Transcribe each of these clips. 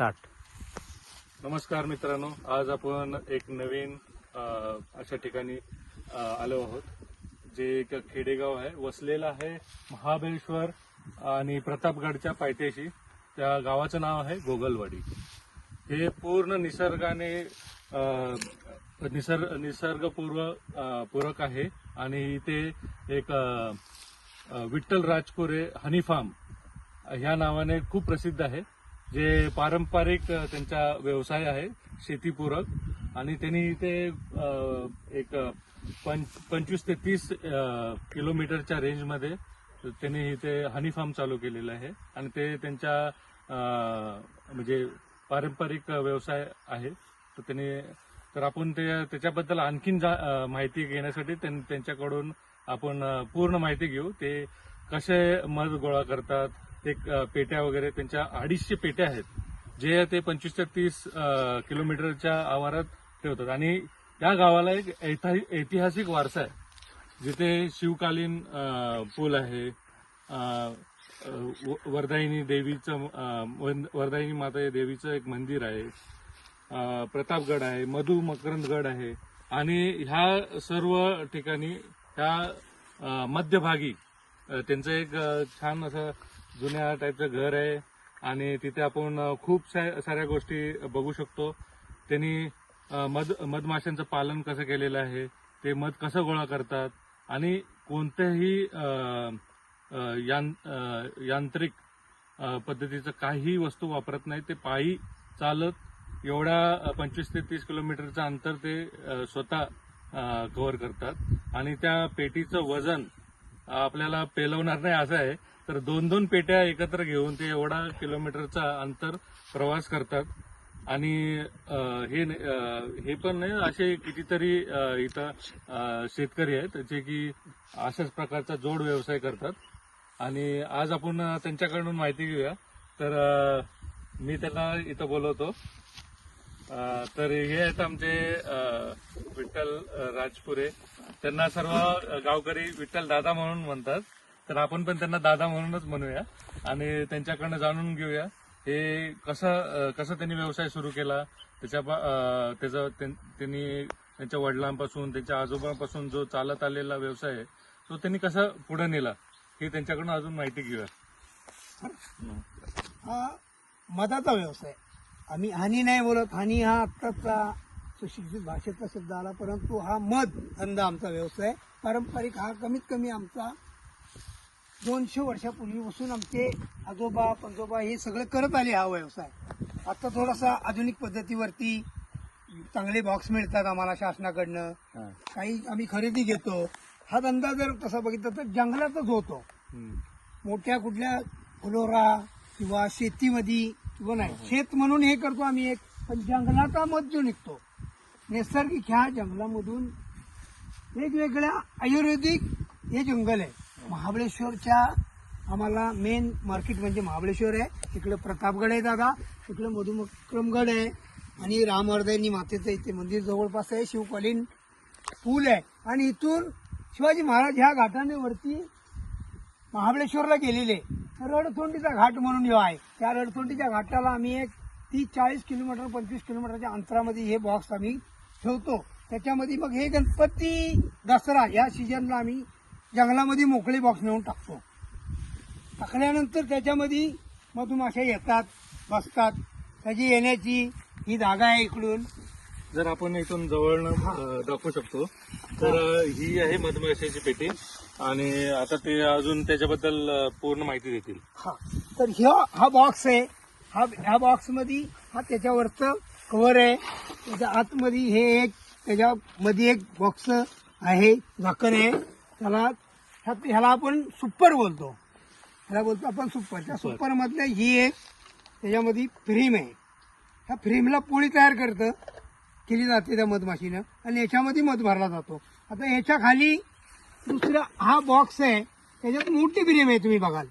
Start. नमस्कार मित्रांनो, आज आपण एक नवीन अशा ठिकाणी आलो आहोत, जे एक खेडेगाव आहे, वसलेलं आहे महाबळेश्वर आणि प्रतापगडच्या पायथ्याशी. त्या गावाचं नाव आहे गोगलवाडी. हे पूर्ण निसर्गाने निसर्गपूरक आहे आणि इथे एक विठ्ठल राजपुरे हनी फार्म ह्या नावाने खूप प्रसिद्ध आहे, जे पारंपरिक त्यांचा व्यवसाय आहे, शेतीपूरक. आणि त्यांनी इथे एक 25 ते 30 किलोमीटरच्या रेंजमध्ये त्यांनी इथे हनी फार्म चालू केलेलं आहे आणि ते त्यांच्या म्हणजे पारंपरिक व्यवसाय आहे. तर आपण त्याच्याबद्दल आणखीन माहिती घेण्यासाठी त्यांच्याकडून आपण पूर्ण माहिती घेऊ. ते कसे मध गोळा करतात, ते पेट्या वगैरे, त्यांच्या 250 पेट्या आहेत, जे ते 25 ते 30 किलोमीटरच्या आवारात ठेवतात. आणि या गावाला एक ऐतिहासिक वारसा आहे, जिथे शिवकालीन पूल आहे, वर्धायनी माता देवीचं एक मंदिर आहे, प्रतापगड आहे, मकरंदगड आहे. आणि ह्या सर्व ठिकाणी ह्या मध्यभागी त्यांचं एक छान असं जुन्या टाईपचं घर आहे आणि तिथे आपण खूप साऱ्या गोष्टी बघू शकतो. त्यांनी मधमाशांचं पालन कसं केलेलं आहे, ते मध कसं गोळा करतात आणि कोणत्याही यांत्रिक पद्धतीचं काही वस्तू वापरत नाही. ते पायी चालत एवढ्या 25 ते 30 किलोमीटरचं अंतर ते स्वतः कव्हर करतात. आणि त्या पेटीचं वजन आपल्याला पेलवणार नाही असं आहे, तर 2-2 पेट्या एकत्र घेऊन ते एवढा किलोमीटरचा अंतर प्रवास करतात. आणि हे पण नाही, असे कितीतरी इथं शेतकरी आहेत जे की अशाच प्रकारचा जोड व्यवसाय करतात. आणि आज आपण त्यांच्याकडून माहिती घेऊया. तर मी त्यांना इथं बोलवतो. तर हे आहेत आमचे विठ्ठल राजपुरे. त्यांना सर्व गावकरी विठ्ठल दादा म्हणून म्हणतात, तर आपण पण त्यांना दादा म्हणूनच म्हणूया आणि त्यांच्याकडनं जाणून घेऊया हे कसं त्यांनी व्यवसाय सुरू केला, त्यांनी त्यांच्या वडिलांपासून, त्यांच्या आजोबांपासून जो चालत आलेला व्यवसाय आहे, तो त्यांनी कसा पुढे नेला, हे त्यांच्याकडून अजून माहिती घेऊया. हा मधाचा व्यवसाय. आम्ही हानी नाही बोलत, हानी हा आत्ताचा सुशिक्षित भाषेतला शब्द आला, परंतु हा मध धंदा आमचा व्यवसाय पारंपरिक. हा कमीत कमी आमचा 200 वर्षापूर्वीपासून आमचे आजोबा पंजोबा हे सगळं करत आले हा व्यवसाय. आता थोडासा आधुनिक पद्धतीवरती चांगले बॉक्स मिळतात आम्हाला शासनाकडनं, काही आम्ही खरेदी घेतो. हा धंदा जर तसा बघितला तर जंगलातच होतो, मोठ्या कुठल्या फुलोरा किंवा शेतीमध्ये किंवा नाही. शेत म्हणून हे करतो आम्ही एक, पण जंगलाचा मध जो निघतो नैसर्गिक, ह्या जंगलामधून वेगवेगळ्या आयुर्वेदिक हे जंगल आहे. महाबळेश्वरच्या आम्हाला मेन मार्केट म्हणजे महाबळेश्वर आहे, तिकडे प्रतापगड आहे दादा, तिकडे मधुमक्रमगड आहे आणि रामवर्धायनी मातेचं इथे मंदिर जवळपास आहे, शिवकालीन पूल आहे. आणि इथून शिवाजी महाराज ह्या घाटाने वरती महाबळेश्वरला गेलेले, रडथोंडीचा घाट म्हणून जो आहे, त्या रडथोंडीच्या घाटाला आम्ही एक 30-40 किलोमीटर 25 किलोमीटरच्या अंतरामध्ये हे बॉक्स आम्ही ठेवतो. त्याच्यामध्ये मग हे गणपती दसरा या सीजनला आम्ही जंगलामध्ये मोकळे बॉक्स नेऊन टाकतो. टाकल्यानंतर त्याच्यामध्ये मधुमाशा येतात, बसतात. त्याची येण्याची ही जागा आहे. इकडून जर आपण इथून जवळनं दाखवू शकतो, तर ही आहे मधमाशाची पेटी. आणि आता ते अजून त्याच्याबद्दल पूर्ण माहिती देतील. हा, तर हा बॉक्स आहे. ह्या बॉक्समध्ये हा त्याच्यावरचं कव्हर आहे, त्याच्या आतमध्ये हे एक, त्याच्यामध्ये एक बॉक्स आहे, झाकण आहे. ह्याला आपण सुपर बोलतो, ह्याला बोलतो आपण सुपर. त्या सुपर मधल्या ही एक त्याच्यामध्ये फ्रेम आहे. ह्या फ्रेमला पोळी तयार केली जाते त्या मधमाशीनं आणि याच्यामध्ये मध भरला जातो. आता ह्याच्या खाली दुसरा हा बॉक्स आहे, त्याच्यात मोठी फ्रेम आहे, तुम्ही बघाल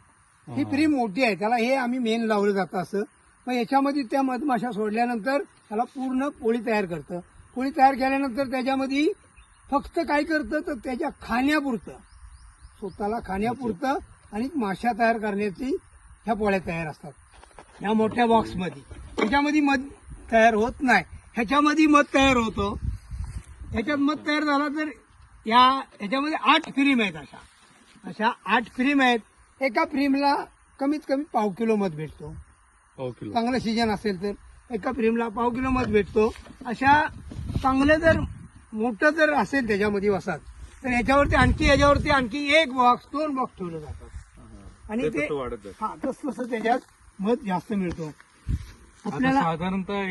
ही फ्रेम मोठी आहे. त्याला हे आम्ही मेन लावलं जातं असं. मग याच्यामध्ये त्या मधमाशा सोडल्यानंतर त्याला पूर्ण पोळी तयार करतं. पोळी तयार केल्यानंतर त्याच्यामध्ये फक्त काय करतं, तर त्याच्या खाण्यापुरतं, स्वतःला खाण्यापुरतं आणि माशा तयार करण्याची ह्या पोळ्या तयार असतात ह्या मोठ्या बॉक्समध्ये. ह्याच्यामध्ये मध तयार होत नाही. ह्याच्यामध्ये मध तयार होतो. ह्याच्यात मध तयार झाला तर ह्याच्यामध्ये 8 फ्रीम आहेत. अशा 8 फ्रीम आहेत. एका फ्रीमला कमीत कमी पाव किलो मध भेटतो. पाव किलो. चांगलं सीजन असेल तर एका फ्रेमला पाव किलो मध भेटतो. अशा चांगलं जर मोठं जर असेल त्याच्यामध्ये वसात तर याच्यावरती आणखी 1 बॉक्स 2 बॉक्स ठेवलं जातात आणि ते तसं वाढत जातं. हा तसं त्याच्यात मध जास्त मिळतो. आता आपल्याला साधारणतः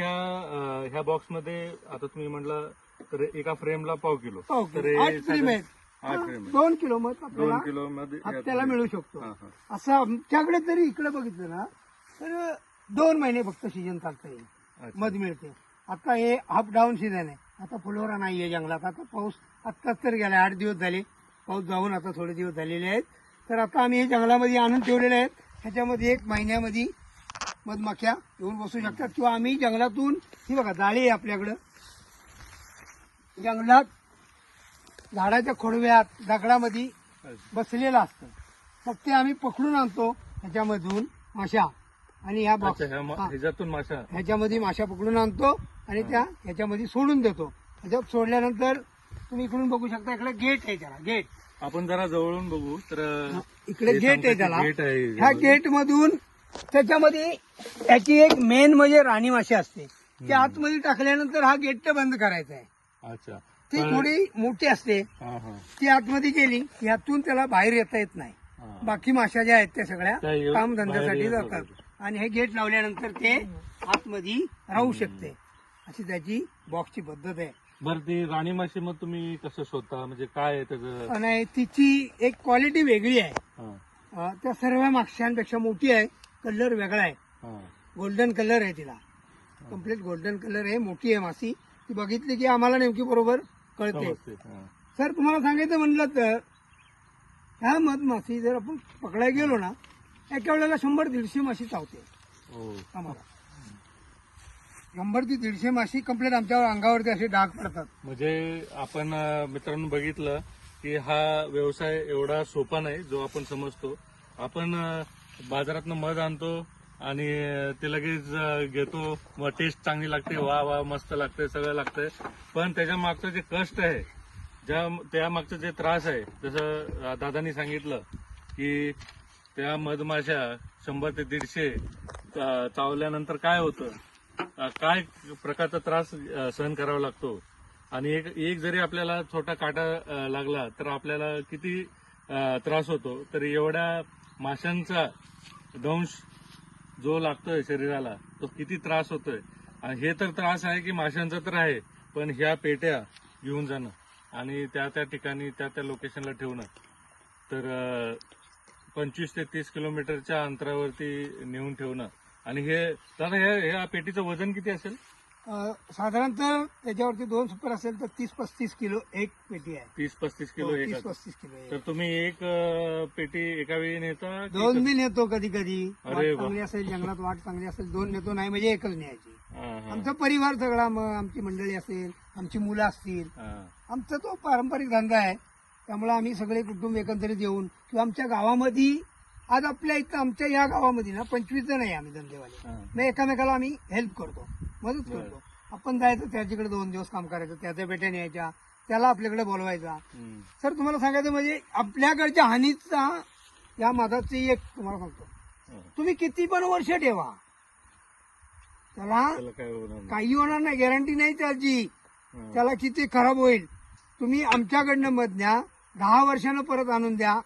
ह्या बॉक्स मध्ये आता तुम्ही म्हटलं तर एका फ्रेमला पाव किलो. पाव तर किलो हे 8 फ्रेम आहेत. 8 फ्रेम आहे. 2 किलो मध 2 किलो मध्ये आपल्याला मिळू शकतो. हा, हा. असं आमच्याकडे तरी इकडे बघितलं ना तर 2 महिने फक्त सीजन चालतं येईल. अच्छा. मध मिळते. आता हे अप डाऊन सीझन आहे. आता फुलोरा नाहीये जंगलात. आता पाऊस आत्ताच तर गेला 8 दिवस झाले. पाऊस जाऊन आता थोडे दिवस झालेले आहेत. तर आता आम्ही हे जंगलामध्ये आणून ठेवलेले आहेत. ह्याच्यामध्ये 1 महिन्यामध्ये मधमाख्या येऊन बसू शकतात किंवा आम्ही जंगलातून ही बघा जाळी आहे आपल्याकडं. जंगलात झाडाच्या खोडव्यात दगडामध्ये बसलेलं असतं. मग ते आम्ही पकडून आणतो ह्याच्यामधून माशा आणि ह्या बॉक्स अच्छा, ह्याच्यातून माशा. ह्याच्यामध्ये माशा पकडून आणतो आणि त्या ह्याच्यामध्ये सोडून देतो. ह्याच्यात सोडल्यानंतर तुम्ही इकडून बघू शकता. इकडे गेट आहे. त्याला गेट आपण जरा जवळून बघू तर इकडे हे गेट आहे. सांगतात त्याला की गेट आहे. ह्या गेट मधून त्याच्यामध्ये त्याची एक मेन म्हणजे राणी माशी असते. ती आतमध्ये टाकल्यानंतर हा गेट बंद करायचा आहे. अच्छा. ती थोडी मोठी असते. हा, हा. ती आतमध्ये गेली यातून त्याला बाहेर येता येत नाही. हा. बाकी माशा ज्या आहेत त्या त्या सगळ्या येऊन कामधंद्यासाठी बाहेर जातात येतात. आणि हे गेट लावल्यानंतर ते आतमध्ये राहू शकते. अशी त्याची बॉक्सची पद्धत आहे. बरं ती राणी माशी मग तुम्ही कसं शोधता म्हणजे काय आहे त्याचं? आणि तिची एक क्वालिटी वेगळी आहे. हा, त्या सर्व माशांपेक्षा मोठी आहे. कलर वेगळा आहे. हा. गोल्डन कलर आहे तिला. कम्प्लीट गोल्डन कलर आहे. मोठी आहे माशी. ती बघितली की आम्हाला नेमकी बरोबर कळते. समजते. हा. सर तुम्हाला सांगायचं म्हणलं तर ह्या मधमाशी जर आपण पकडायला गेलो ना एका वेळेला 100-150 माशी चावते हो. आम्हाला. 100 ते 150 माशी कम्प्लीट आमच्यावर अंगावरती असे डाग पडतात. म्हणजे आपण मित्रांनो बघितलं की हा व्यवसाय एवढा सोपा नाही जो आपण समजतो. आपण बाजारातनं मध आणतो आणि ते लगेच घेतो. मग टेस्ट चांगली लागते. वा वा मस्त लागते. सगळं लागतंय. पण त्याच्या मागचं जे कष्ट आहे त्या मागचं जे त्रास आहे जसं दादानी सांगितलं की त्या मधमाशा 100 ते 150 चावल्यानंतर काय होतं, काय प्रकारचा त्रास सहन करावा लागतो आणि एक जरी आपल्याला छोटा काटा लागला तर आपल्याला किती त्रास होतो. तर एवढ्या माशांचा दंश जो लागतोय शरीराला तो किती त्रास होतोय. आणि हे तर त्रास आहे की माशांचा तर आहे, पण ह्या पेट्या घेऊन जाणं आणि त्या ठिकाणी त्या लोकेशनला ठेवणं तर 25 ते 30 किलोमीटरच्या अंतरावरती नेऊन ठेवणं. आणि हे दादा ह्या पेटीचं वजन किती असेल? साधारणतः त्याच्यावरती 2 सुपर असेल तर 30-35 किलो एक पेटी आहे. 30-35 किलो एक. 30-35 किलो आहे. तर तुम्ही एक पेटी एका वेळी नेता की 2 बी नेतो कधी कधी. वाट अरे वा. चांगली असेल जंगलात वाट चांगली असेल 2 नेतो. नाही म्हणजे एकच न्यायची. हा, हा. आमचा परिवार सगळा मग आमची मंडळी असेल आमची मुलं असतील. हा. आमचा तो पारंपरिक धंदा आहे. त्यामुळे आम्ही सगळे कुटुंब एकंदरीत येऊन किंवा आमच्या गावामध्ये आज आपल्या इथं आमच्या या गावामध्ये ना 25 जण आहे आम्ही धंदेवाले. हा. मग एकामेकाला आम्ही हेल्प करतो, मदत करतो. आपण जायचं त्याच्याकडे 2 दिवस काम करायचं. त्याच्या पेट्या न्यायच्या, त्याला आपल्याकडे बोलवायचा. हम्म. सर तुम्हाला सांगायचं म्हणजे आपल्याकडच्या हानीचा या मधाची एक तुम्हाला सांगतो. हा. तुम्ही किती पण वर्ष ठेवा त्याला त्याला काय होणार नाही. काही होणार नाही. गॅरंटी नाही त्याची. हा. त्याला किती खराब होईल. तुम्ही आमच्याकडनं मध न्या, 10 वर्षानं परत आणून द्या.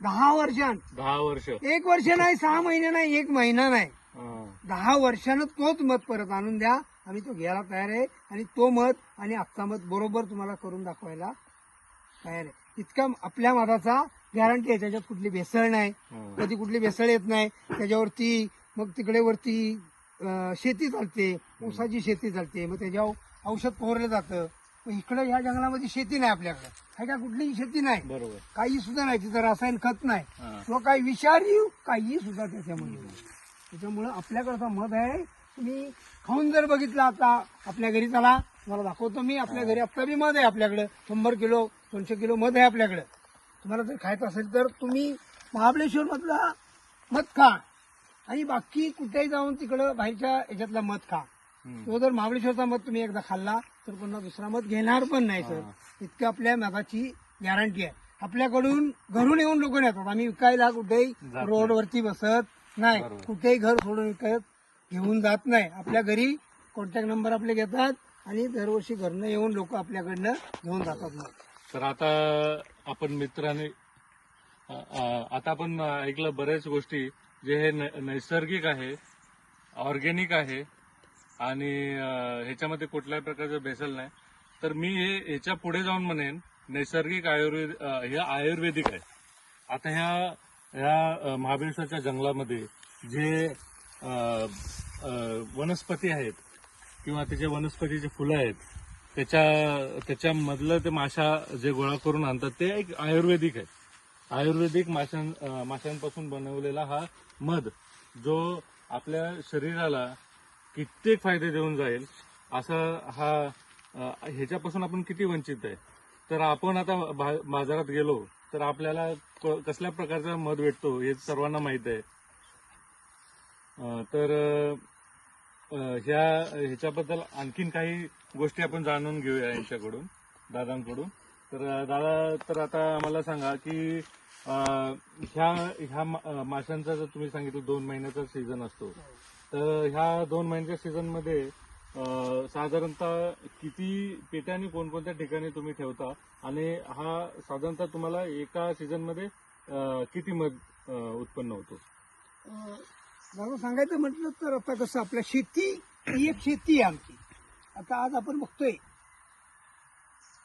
10 वर्षांत, 10 वर्ष. 1 वर्ष नाही, 6 महिने नाही, 1 महिना नाही, हा. 10 वर्षानं तोच मध परत आणून द्या. आम्ही तो घ्यायला तयार आहे आणि तो मध आणि आजचा मध बरोबर तुम्हाला करून दाखवायला तयार आहे. इतका आपल्या मधाचा गॅरंटी आहे. त्याच्यात कुठली भेसळ नाही. हा. कधी कुठली भेसळ येत नाही. त्याच्यावरती मग तिकडे वरती शेती चालते, ऊसाची शेती चालते. मग त्याच्यावर औषध फवारलं जातं. पण इकडे ह्या जंगलामध्ये शेती नाही आपल्याकडे. काय का कुठलीही शेती नाही, बरोबर. काही सुद्धा नाही. तिथं रासायन खत नाही हा. किंवा काही विषारी काही सुद्धा त्याच्यामध्ये नाही. त्याच्यामुळे आपल्याकडचा मध आहे. तुम्ही खाऊन जर बघितलं आता आपल्या घरी, चला तुम्हाला दाखवतो मी. आपल्या घरी आता बी मध आहे आपल्याकडे. 100 किलो 200 किलो मध आहे आपल्याकडे. तुम्हाला जर खायचं असेल तर तुम्ही महाबळेश्वर मधला मध खा. आणि बाकी कुठेही जाऊन तिकडं बाहेरच्या याच्यातला मध खा. तो जर महाबळेश्वरचा मध तुम्ही एकदा खाल्ला तर पुन्हा दुसरा मध घेणार पण नाही सर. इतकं आपल्या मधाची गॅरंटी आहे. आपल्याकडून घरून येऊन लोक नेतात. आम्ही विकायला कुठेही रोडवरती बसत नाही, कुठेही घर सोडून विकत घेऊन जात नाही. आपल्या घरी कॉन्टॅक्ट नंबर आपले घेतात आणि दरवर्षी घरनं येऊन लोक आपल्याकडनं घेऊन जातात मध. तर आता आपण मित्रांनी आता आपण ऐकलं बऱ्याच गोष्टी जे हे नैसर्गिक आहे, ऑर्गॅनिक आहे आणि ह्याच्यामध्ये कुठल्याही प्रकारचं भेसळ नाही. तर मी ह्याच्या पुढे जाऊन म्हणेन नैसर्गिक हे आयुर्वेदिक आहे. आता ह्या महाबळेश्वरच्या जंगलामध्ये जे वनस्पती आहेत किंवा त्याचे वनस्पतीचे फुलं आहेत त्याच्यामधलं ते माशा जे गोळा करून आणतात ते एक आयुर्वेदिक आहे. आयुर्वेदिक माशांपासून बनवलेला हा मध जो आपल्या शरीराला कित्येक फायदे देऊन जाईल असं ह्याच्यापासून आपण किती वंचित आहे. तर आपण आता बाजारात गेलो तर आपल्याला कसल्या प्रकारचा मध भेटतो हे सर्वांना माहित आहे. तर ह्याच्याबद्दल आणखीन काही गोष्टी आपण जाणून घेऊया यांच्याकडून, दादांकडून. तर दादा, तर आता आम्हाला सांगा की ह्या माशांचा जर तुम्ही सांगितलं 2 महिन्याचा सीझन असतो, तर ह्या 2 महिन्याच्या सीझन मध्ये साधारणतः किती पेट्या आणि कोणकोणत्या ठिकाणी तुम्ही ठेवता आणि हा साधारणतः तुम्हाला एका सीझन मध्ये किती मध उत्पन्न होतो? मला सांगायचं म्हटलं तर आता कसं आपल्या शेती ही एक शेती आहे आमची. आता आज आपण बघतोय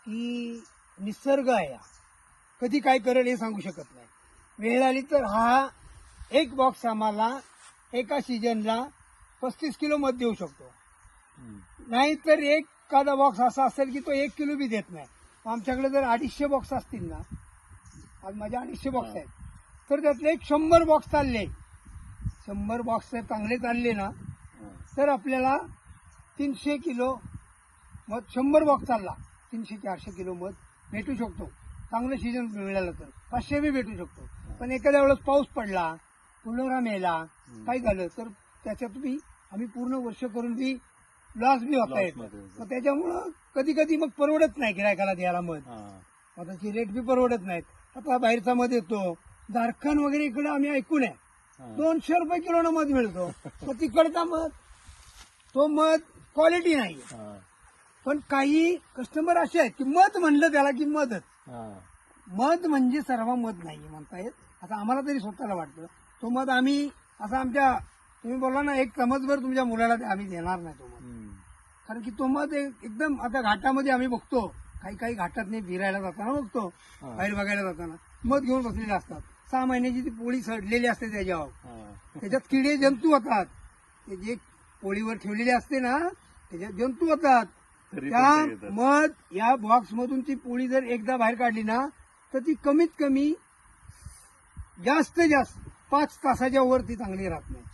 की निसर्ग आहे, कधी काय करेल हे सांगू शकत नाही. वेळ आली तर हा एक बॉक्स आम्हाला एका सीजनला 35 किलो मध देऊ शकतो. नाहीतर एखादा बॉक्स असा असेल की तो 1 किलो बी देत नाही. आमच्याकडे जर 250 बॉक्स असतील ना, आज माझे 250 बॉक्स आहेत, तर त्यातले 100 बॉक्स चालले, 100 बॉक्स जर चांगले चालले ना तर आपल्याला 300 किलो मध, 100 बॉक्स चालला 300-400 किलो मध भेटू शकतो. चांगलं सीजन मिळालं तर 500 बी भेटू शकतो. पण एखाद्या वेळेस पाऊस पडला, फुलोरा मेला, काय झालं तर त्याच्यात बी आम्ही पूर्ण वर्ष करून बी लॉस बी होता येत. मग त्याच्यामुळं कधी कधी मग परवडत नाही गिरायकाला द्यायला मध. मधाची रेट बी परवडत नाहीत. आता बाहेरचा मध येतो झारखंड वगैरे, इकडे आम्ही ऐकून आहे 200 रुपये किलोनं मध मिळतो. मग तिकडचा मध तो मध क्वालिटी नाही. पण काही कस्टमर असे आहेत की मध म्हणलं त्याला की मधच. मध म्हणजे सर्व मध नाही म्हणता येत असं आम्हाला तरी स्वतःला वाटतं. तो मध आम्ही असं आमच्या, तुम्ही बोलला ना, एक चमचभर तुमच्या मुलाला आम्ही देणार नाही तो मध. कारण की तो मध एकदम, आता घाटामध्ये आम्ही बघतो, काही घाटात नाही फिरायला जाताना बघतो, बाहेर बघायला जाताना मध घेऊन बसलेले असतात. 6 महिन्याची ती पोळी सडलेली असते त्याच्यावर, त्याच्यात किडे जंतू होतात. ते जे पोळीवर ठेवलेले असते ना त्याच्यात जंतू होतात. त्या मध या बॉक्स मधून ती पोळी जर एकदा बाहेर काढली ना तर ती कमीत कमी जास्त 5 तासाच्या वर ती चांगली राहत नाही.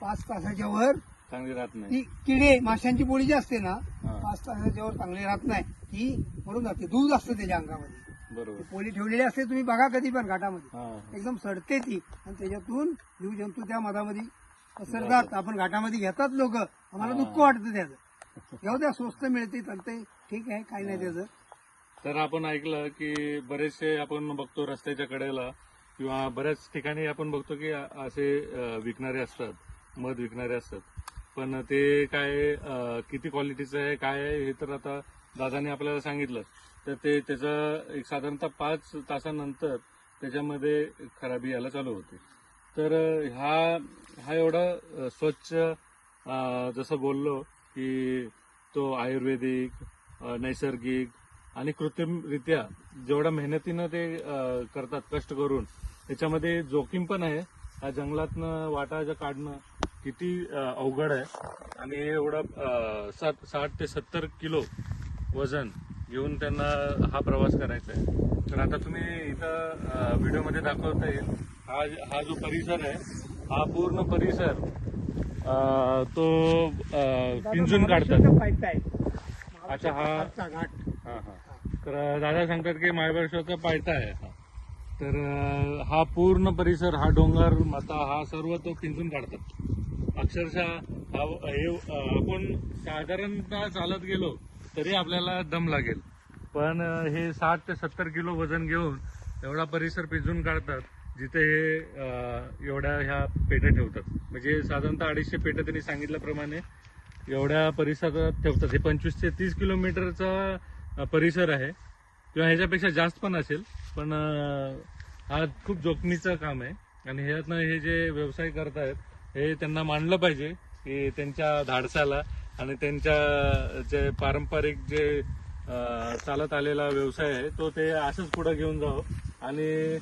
5 तासाच्या वर चांगली राहत नाही. ती किडे, माशांची पोळी जी असते ना 5 तासाच्या वर चांगली राहत नाही, ती मरून जाते. दूध असतं त्याच्या अंगामध्ये, बरोबर. पोळी ठेवलेली असते, तुम्ही बघा कधी पण घाटामध्ये एकदम सडते ती आणि त्याच्यातून जीवजंतू त्या मधामध्ये पसरतात. आपण घाटामध्ये घेतात लोक, आम्हाला दुःख वाटतं त्याचं. जाऊ द्या, स्वस्त मिळते, चालते, ठीक आहे, काही नाही त्याचं. तर आपण ऐकलं की बरेचसे आपण बघतो रस्त्याच्या कडेला किंवा बऱ्याच ठिकाणी आपण बघतो की असे विकणारे असतात, मध विकणारे असतात. पण ते काय किती क्वालिटीचं आहे काय आहे हे तर आता दादाने आपल्याला सांगितलं. तर ते त्याचं एक साधारणतः 5 तासानंतर त्याच्यामध्ये खराबी यायला चालू होते. तर हा एवढा स्वच्छ, जसं बोललो की तो आयुर्वेदिक, नैसर्गिक आणि कृत्रिमरित्या जेवढ्या मेहनतीनं ते करतात, कष्ट करून, त्याच्यामध्ये जोखीम पण आहे. या जंगलातनं वाटा काढणं किती अवघड आहे आणि एवढं 60 ते 70 किलो वजन घेऊन त्यांना हा प्रवास करायचा आहे. तर आता तुम्ही इथं व्हिडिओमध्ये दाखवता येईल हा जो परिसर आहे, हा पूर्ण परिसर तो पिंजून काढतात. अच्छा, हा घाट. तर दादा सांगतात की महाबळेश्वरचा पायथा आहे. तर हा पूर्ण परिसर, हा डोंगर माता, हा सर्व तो पिंजून काढतात अक्षरशः. आपण साधारणतः चालत गेलो तरी आपल्याला दम लागेल, पण हे 60 ते 70 किलो वजन घेऊन एवढा परिसर पिंजून काढतात, जिथे हे एवढ्या ह्या पेट्या ठेवतात. म्हणजे साधारणतः 250 पेट्या त्यांनी सांगितल्याप्रमाणे एवढ्या परिसरात ठेवतात. हे 25 ते 30 किलोमीटरचा परिसर आहे, किंवा ह्याच्यापेक्षा जास्त पण असेल. पण हा खूप जोखमीचं काम आहे, आणि ह्यातनं हे जे व्यवसाय करतायत हे त्यांना मानलं पाहिजे की त्यांच्या धाडसाला आणि त्यांच्या जे पारंपरिक जे चालत आलेला व्यवसाय आहे तो ते असंच पुढे घेऊन जावं. आणि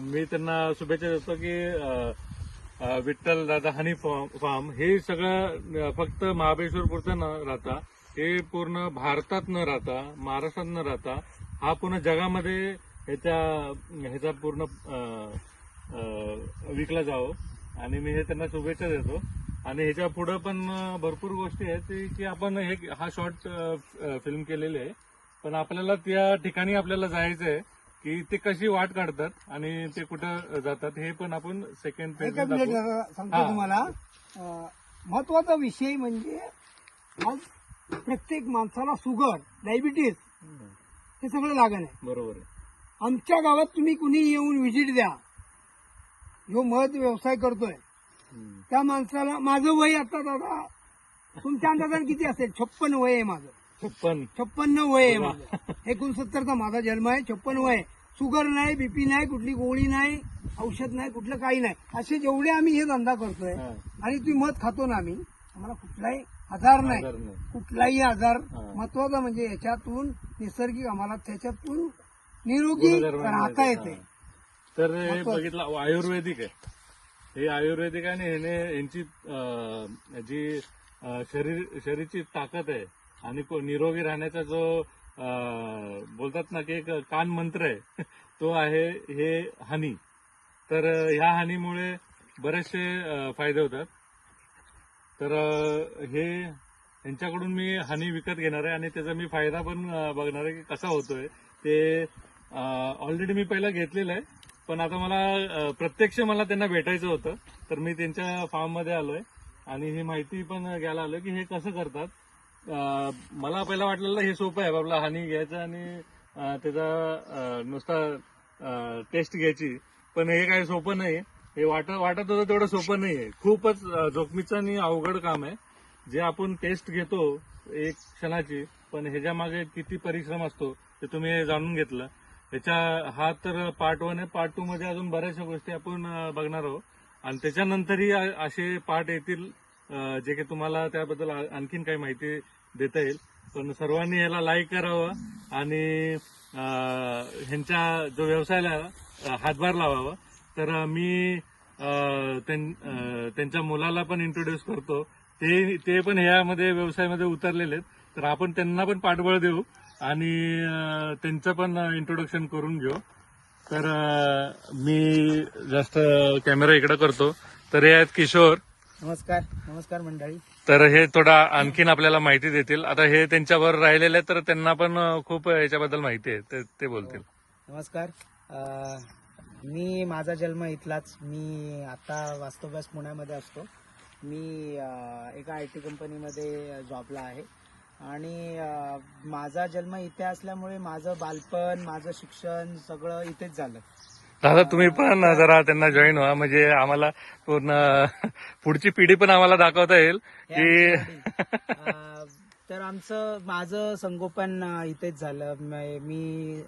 मी त्यांना शुभेच्छा देतो की विठ्ठल दादा हनी फार्म हे सगळं फक्त महाबळेश्वरपुरतं न राहता, हे पूर्ण भारतात न राहता, महाराष्ट्रात न राहता, हा पूर्ण जगामध्ये ह्याचा पूर्ण विकला जावं. आणि मी हे त्यांना शुभेच्छा देतो. आणि ह्याच्या पुढे पण भरपूर गोष्टी आहेत की आपण हा शॉर्ट फिल्म केलेली आहे, पण आपल्याला त्या ठिकाणी आपल्याला जायचं आहे की ते कशी वाट काढतात आणि ते कुठं जातात, हे पण आपण सेकंड पेज एकच मिनिट सांगतो तुम्हाला. महत्वाचा विषय म्हणजे आज प्रत्येक माणसाला शुगर, डायबिटीज हे सगळं लागण आहे. बरोबर आहे. आमच्या गावात तुम्ही कुणी येऊन व्हिजिट द्या, जो मध व्यवसाय करतोय त्या माणसाला, माझं वय आता दादा तुमच्या अंदाजाने किती असेल? 56 वय आहे माझं. 56 वय आहे माझं. 69चा माझा जन्म आहे. 56 वय. शुगर नाही, बीपी नाही, कुठली गोळी नाही, औषध नाही, कुठलं काही नाही. असे जेवढे आम्ही हे धंदा करतोय आणि तुम्ही मध खातो ना, आम्ही आम्हाला कुठलाही आजार नाही, कुठलाही आजार. महत्वाचा म्हणजे याच्यातून नैसर्गिक आम्हाला त्याच्यातून निरोगी राहता येते. तर हे बघितलं आयुर्वेदिक आहे, हे आयुर्वेदिक आहे. आणि यांची जी शरीराची ताकद आहे आणि निरोगी राहण्याचा जो बोलतात ना की एक कान मंत्र आहे तो आहे हे हनी. तर ह्या हनीमुळे बरेचसे फायदे होतात. तर हे यांच्याकडून मी हनी विकत घेणार आहे आणि त्याचा मी फायदा पण बघणार आहे की कसा होतोय ते. ऑलरेडी मी पहिला घेतलेलं आहे, पण आता मला प्रत्यक्ष त्यांना भेटायचं होतं, तर मी त्यांच्या फार्ममध्ये आलोय आणि ही माहिती पण घ्यायला आलोय की हे कसं करतात. मला पहिला वाटलेलं हे सोपं आहे, बाबा हनी घ्यायचं आणि त्याचा नुसता टेस्ट घ्यायची, पण हे काही सोपं नाही. हे वाटत होतं तेवढं सोपं नाही आहे. खूपच जोखमीचं आणि अवघड काम आहे. जे आपण टेस्ट घेतो एक क्षणाची, पण ह्याच्या मागे किती परिश्रम असतो ते तुम्ही जाणून घेतलं. हा तर पार्ट 1 आहे. पार्ट 2 मध्ये अजून बऱ्याचशा गोष्टी आपण बघणार आहोत आणि त्याच्यानंतरही असे पार्ट येतील जे की तुम्हाला त्याबद्दल आणखीन काही माहिती देता येईल. पण सर्वांनी याला लाईक करावं आणि ह्यांच्या जो व्यवसायाला हातभार लावावा. तर मी त्यांच्या मुलाला पण इंट्रोड्यूस करतो, ते पण ह्यामध्ये व्यवसायामध्ये उतरलेले आहेत. तर आपण त्यांना पण पाठबळ देऊ आणि त्यांचं पण इंट्रोडक्शन करून घेऊ. तर मी जास्त कॅमेरा इकडे करतो. तर हे आहेत किशोर. नमस्कार मंडळी. तर हे थोडा आणखीन आपल्याला माहिती देतील. आता हे त्यांच्यावर राहिलेले आहेत, तर त्यांना पण खूप याच्याबद्दल माहिती आहे, ते बोलतील. नमस्कार. माझा जन्म इथलाच. मी आता वास्तव्यास पुण्यामध्ये असतो. मी एका IT कंपनीमध्ये जॉबला आहे आणि माझा जन्म इथे असल्यामुळे माझं बालपण, माझं शिक्षण सगळं इथेच झालं. दादा तुम्ही पण जरा त्यांना जॉईन व्हा, म्हणजे आम्हाला पूर्ण पुढची पिढी पण आम्हाला दाखवता येईल की तर माझं संगोपन इथेच झालं. मी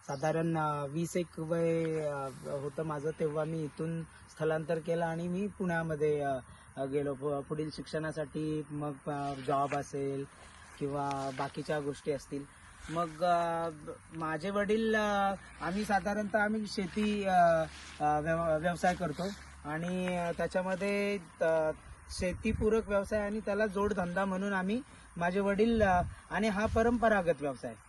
साधारण 21 वय होतं माझं, तेव्हा मी इथून स्थलांतर केलं आणि मी पुण्यामध्ये गेलो पुढील शिक्षणासाठी. मग जॉब असेल किंवा बाकीच्या गोष्टी असतील. मग माझे वडील, आम्ही शेती व्यवसाय करतो आणि त्याच्यामध्ये शेतीपूरक व्यवसाय आणि त्याला जोडधंदा म्हणून माझे वडील, आणि हा परंपरागत व्यवसाय